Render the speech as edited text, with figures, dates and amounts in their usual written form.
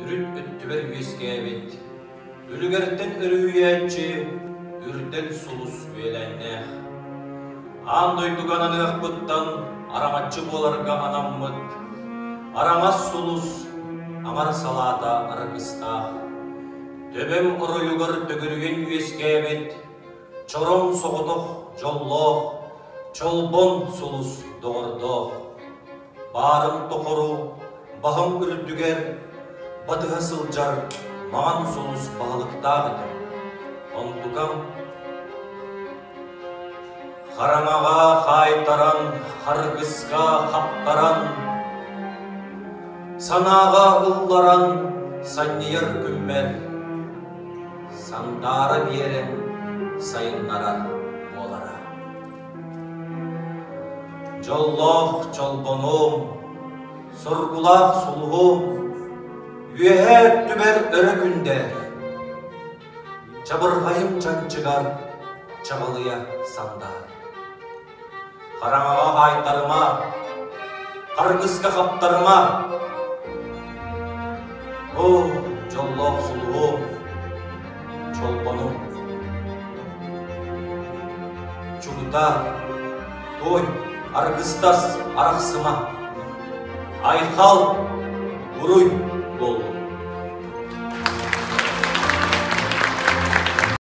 Үрүт өттүбер үескебит. Үлүгерттен өрүйәчи, үрден сулус үеләнне. Андойдуганан ыахпыттан араматчы боларга анаммыт. Араңас сулус, аңар салата аракыста. Төбем оройугар төгірген үескебит. Чором соғытық жоллоқ, чолбон сулус доғырдоқ. Барым тоқыру, бағым үрдігер, батыға сылжар, маған сулус бағылықтағыды. Онтукам, қарамаға қайтаран, қарғысқа қаптаран, санаға ұлларан, саннияр күммер, сандары берен, сайыннара болара. Жоллоқ жолбонум, сұргулақ сұлғым, үйәт түбер өрі күнде, жабырғайым жанчығар, чағылыя сандар. Қараңаға қайтарыма, қарғысқа қаптарыма, о, жоллоқ сұлғым, жолбонум. Чулута, той, аргыстас арақсыма, айқал, ұруй болу.